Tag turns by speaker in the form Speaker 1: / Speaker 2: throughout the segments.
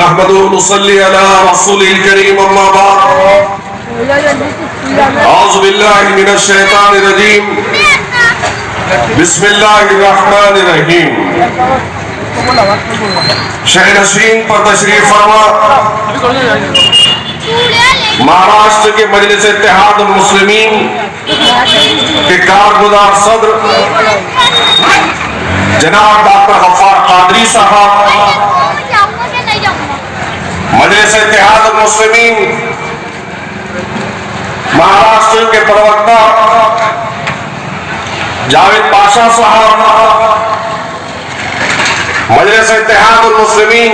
Speaker 1: نحمدہ ونصلی علی رسول الکریم اما بعد اعوذ باللہ من الشیطان الرجیم بسم اللہ الرحمن الرحیم شہر نشین پر تشریف فرما مہاراشٹر کے مجلس اتحاد المسلمین کے کارگزار صدر جناب ڈاکٹر غفار قادری صاحب، مجلس اتحاد المسلمین مہاراشٹر کے پروکتا جاوید پاشا صاحب، مجلس اتحاد المسلمین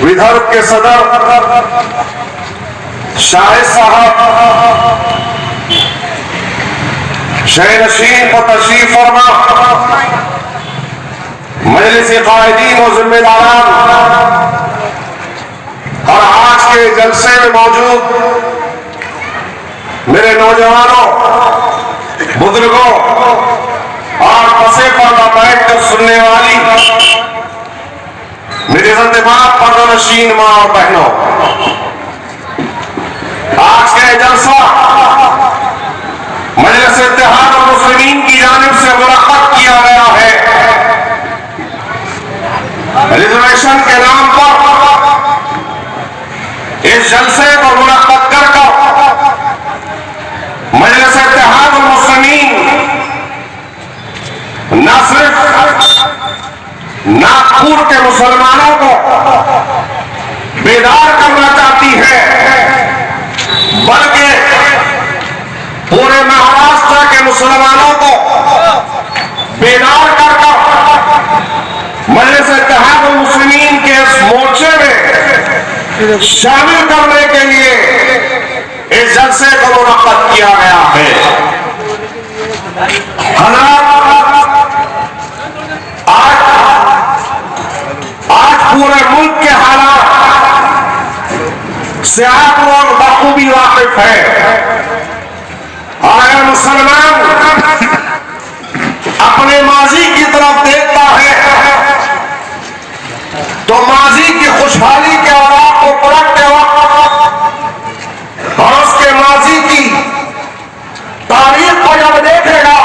Speaker 1: ودرب کے صدر شاہد صاحب، شہر نشین پر تشریف فرما مجلس قائدین و ذمہ داران اور آج کے جلسے میں موجود میرے نوجوانوں، بزرگوں اور پسے پردہ بیٹھ کر سننے والی میری عزت-مآب پردہ نشین ماں اور بہنوں، آج کا یہ جلسہ مجلس اتحاد المسلمین کی جانب سے منعقد کیا گیا ہے۔ ریزرویشن کے نام پر اس جلسے کو منعقد کر مجلس اتحاد المسلمین نہ صرف ناگپور کے مسلمانوں کو بیدار کرنا چاہتی ہے بلکہ پورے مہاراشٹر کے مسلمانوں کو بیدار کر مجلس اتحاد المسلمین کے اس مورچے میں شامل کرنے کے لیے اس جلسے کو منعقد کیا گیا ہے۔ حضرات، آج پورے ملک کے حالات سے آپ لوگ بخوبی واقف ہیں۔ اگر مسلمان اپنے ماضی کی طرف دیکھتا ہے تو ماضی کی خوشحالی کے اوراق کو پلٹتے وقت اور اس کے ماضی کی تاریخ کو جب دیکھے گا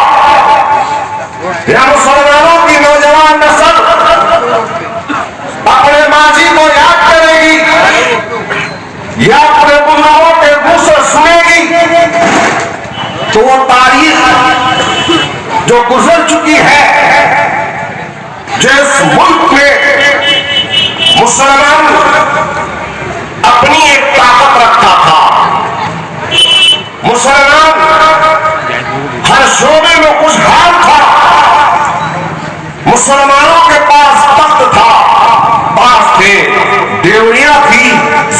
Speaker 1: یا مسلمانوں کی نوجوان نسل اپنے ماضی کو یاد کرے گی یا اپنے بزرگوں کے منہ سے سنے گی تو وہ تاریخ جو گزر چکی ہے، جس ملک میں مسلمان اپنی ایک طاقت رکھتا تھا، مسلمان ہر شعبے میں خوشحال تھا، مسلمانوں کے پاس تخت تھا، باغ تھے، دیوریاں تھی،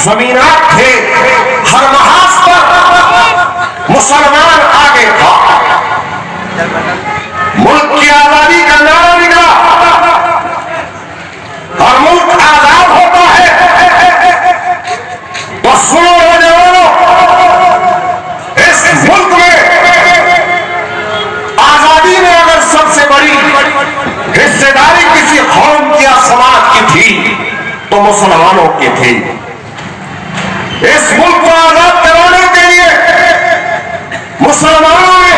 Speaker 1: زمینات تھے، ہر محاذ پر مسلمان آگے تھا۔ ملک کی آزادی کا نعرہ نکلا اور ملک آزاد ہوتا ہے تو سنو نوجوانوں، اس ملک میں آزادی میں اگر سب سے بڑی حصہ داری کسی قوم کی یا سماج کی تھی تو مسلمانوں کی تھی۔ اس ملک کو آزاد کرانے کے لیے مسلمانوں نے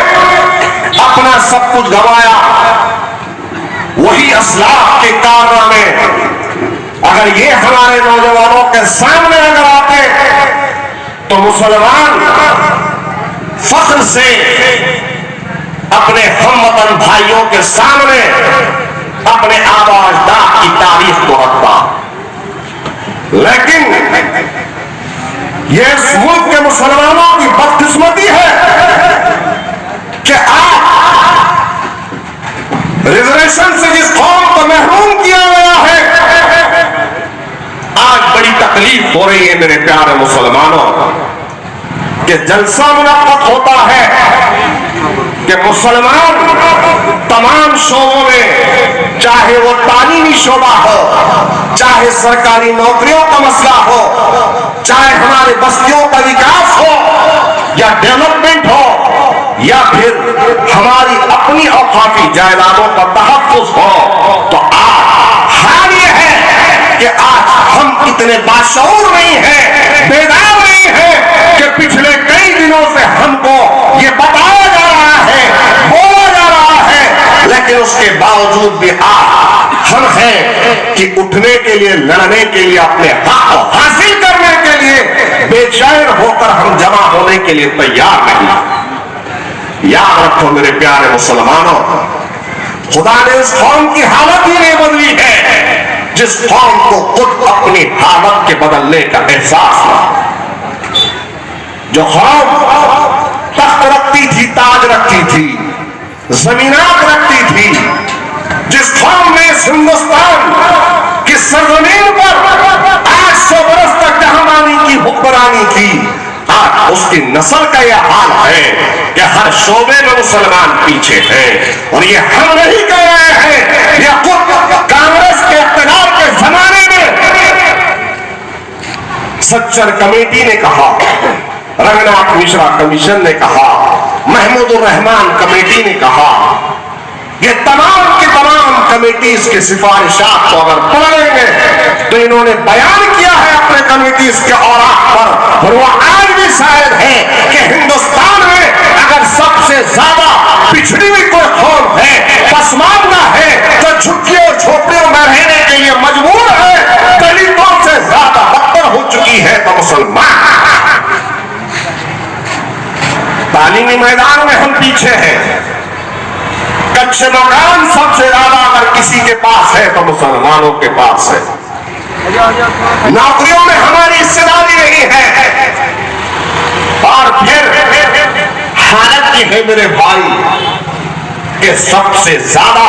Speaker 1: اپنا سب کچھ گنوایا۔ وہی اسلاف کے کارنامے اگر یہ ہمارے نوجوانوں کے سامنے اگر آتے تو مسلمان فخر سے اپنے ہم وطن بھائیوں کے سامنے اپنے آباء و اجداد کی تاریخ کو رکھتا۔ لیکن یہ اس ملک کے مسلمانوں کی بدقسمتی ہے کہ آج ریزرویشن سے جس قوم کو محروم کیا گیا ہے، آج بڑی تکلیف ہو رہی ہے میرے پیارے مسلمانوں کہ جلسہ منعقد ہوتا ہے کہ مسلمان تمام شعبوں میں، چاہے وہ تعلیمی شعبہ ہو، چاہے سرکاری نوکریوں کا مسئلہ ہو، چاہے ہمارے بستیوں کا وکاس ہو یا ڈیولپمنٹ ہو، یا پھر ہماری اپنی اوقافی جائیدادوں کا تحفظ ہو، تو آج حال یہ ہے کہ آج اتنے باشعور نہیں ہے, بیدار نہیں ہے کہ پچھلے کئی دنوں سے ہم کو یہ بتایا جا رہا ہے, بولا جا رہا ہے, لیکن اس کے باوجود بھی ہم ہیں کہ اٹھنے کے لیے, لڑنے کے لیے, اپنے حق کو حاصل کرنے کے لیے بے چین ہو کر ہم جمع ہونے کے لیے تیار نہیں. یاد رکھو میرے پیارے مسلمانوں, خدا نے اس قوم کی حالت ہی نہیں بدلی ہے جس قوم کو خود اپنی حالت کے بدلنے کا احساس ہوا. جو قوم تخت رکھتی تھی, تاج رکھتی تھی, زمینات رکھتی تھی, جس قوم نے اس ہندوستان کی سرزمین پر 800 برس تک جہانبانی کی حکمرانی کی, آج اس کی نسل کا یہ حال ہے کہ ہر شعبے میں مسلمان پیچھے ہیں. اور یہ ہم نہیں کہہ رہے ہیں, یہ خود کانگریس کے اقتدار کے زمانے میں سچر کمیٹی نے کہا, رنگناتھ مشرا کمیشن نے کہا, محمود الرحمان کمیٹی نے کہا, یہ تمام کی تمام کمیٹیز کے سفارشات کو اگر پڑھیں گے تو انہوں نے بیان کیا ہے اپنے کمیٹیز کے اوراق پر, اور وہ آج بھی شاید ہے کہ ہندوستان میں اگر سب سے زیادہ پچھڑی ہوئی کوئی قوم ہے, پسماندہ ہے, تو جھگیوں اور جھوپڑیوں میں رہنے کے لیے مجبور ہے, دلتوں سے زیادہ بدتر ہو چکی ہے تو مسلمان. تعلیمی میدان میں ہم پیچھے ہیں, کچے مکان سب سے زیادہ اگر کسی کے پاس ہے تو مسلمانوں کے پاس ہے. نوکریوں میں ہماری حصہ داری نہیں ہے. اور پھر حالت یہ ہے میرے بھائی کہ سب سے زیادہ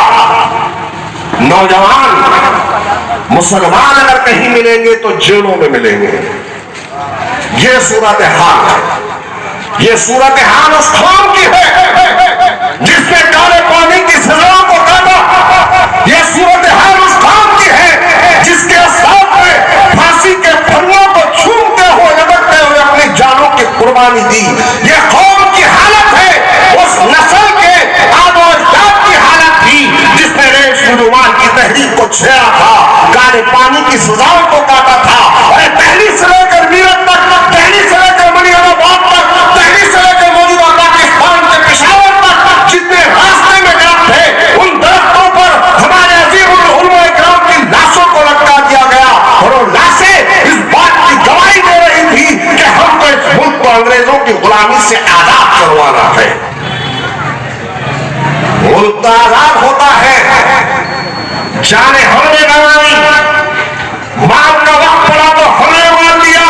Speaker 1: نوجوان مسلمان اگر کہیں ملیں گے تو جیلوں میں ملیں گے. یہ صورتحال ہے, یہ صورتحال اس قوم کی ہے جس نے کالے پانی کی سزاؤں کو کاٹا. یہ صورتحال اس قوم کی ہے جس کے ساتھ میں پھانسی کے پھندوں کو چھومتے ہوئے, لپٹتے ہوئے اپنی جانوں کی قربانی دی. یہ قوم کی حالت ہے اس نسل کے آب و اجداد کی حالت تھی جس نے ریش نجومان کی تحریک کو چھیڑا تھا, کالے پانی کی سزاؤں کو کاٹا تھا. اور دہلی سے لے کر میرٹھ تک, دہلی سے لے کر منی آباد تک, دہلی سے لے کر موجودہ پاکستان کے پشاور تک جتنے راستے میں گرد تھے, ان درختوں پر ہمارے عظیم العلماء اکرام کی لاشوں کو لٹکا دیا گیا. اور وہ لاشیں اس بات کی گواہی دے رہی تھی کہ ہم کو اس ملک کو انگریزوں کی غلامی سے آزاد کروانا ہے. ملک تو آزاد ہوتا ہے, جانے ہم نے گنوائی, مال کا وقت پڑا تو ہم نے مار دیا.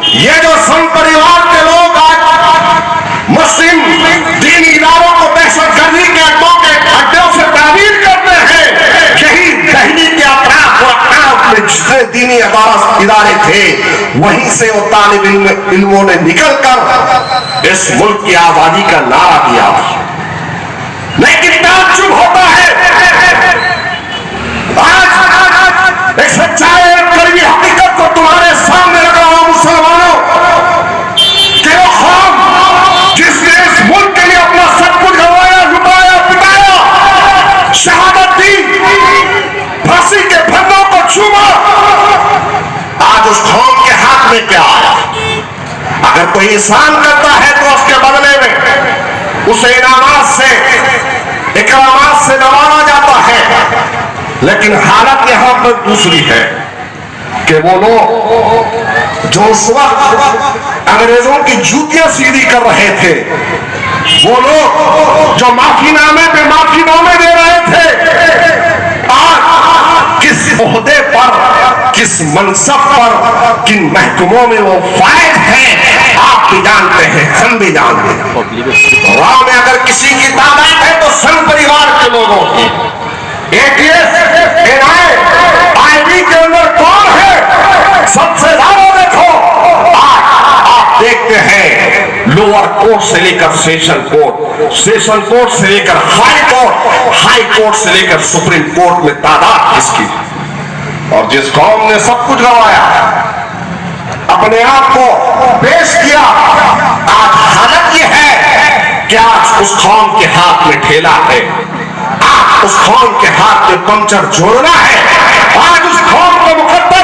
Speaker 1: یہ جو سن پریوار کے لوگ آج مسلم دینی اداروں کو دہشت گردی کے اڈوں سے تعبیر کرتے ہیں, یہی دہلی کے اطراف و اقطاف میں جتنے دینی ادارے تھے وہیں سے وہ طالب علموں نے نکل کر اس ملک کی آزادی کا نعرہ دیا. لیکن تعجب ہوتا ہے آج ایک سچائی اور کڑوی حقیقت کو تمہارے سامنے رکھ رہا ہوں مسلمانوں, کہ وہ قوم جس نے اس ملک کے لیے اپنا سب کچھ گنوایا, لٹایا, پٹایا, شہادت دی, پھانسی کے پھندوں کو چوما, آج اس قوم کے ہاتھ میں کیا آیا؟ اگر کوئی احسان کرتا ہے تو اس کے بدلے میں اسے انعامات سے, اکرامات سے نوازا جاتا ہے. لیکن حالت یہاں پر دوسری ہے کہ وہ لوگ جو اس وقت انگریزوں کی جوتیاں سیدھی کر رہے تھے, وہ لوگ جو معافی نامے پہ معافی نامے دے رہے تھے, آج کس عہدے پر, کس منصب پر, کن محکموں میں وہ فائد ہیں آپ بھی جانتے ہیں, ہم بھی جانتے ہیں. راہ میں اگر کسی کی تعداد ہے تو سن پریوار کے لوگوں کی. ATS, NI, IB کے اندر کون ہے سب سے زیادہ؟ دیکھو آپ دیکھتے ہیں لوور کورٹ سے لے کر سیشن کورٹ, سیشن کورٹ سے لے کر ہائی کورٹ, ہائی کورٹ سے لے کر سپریم کورٹ میں تعداد کس کی. اور جس قوم نے سب کچھ گنوایا, اپنے آپ کو پیش کیا, آج حالت یہ ہے کہ آج اس قوم کے ہاتھ میں ٹھیلا ہے, آج اس قوم کے ہاتھ میں پنچر جوڑنا ہے, آج اس قوم کو مقدر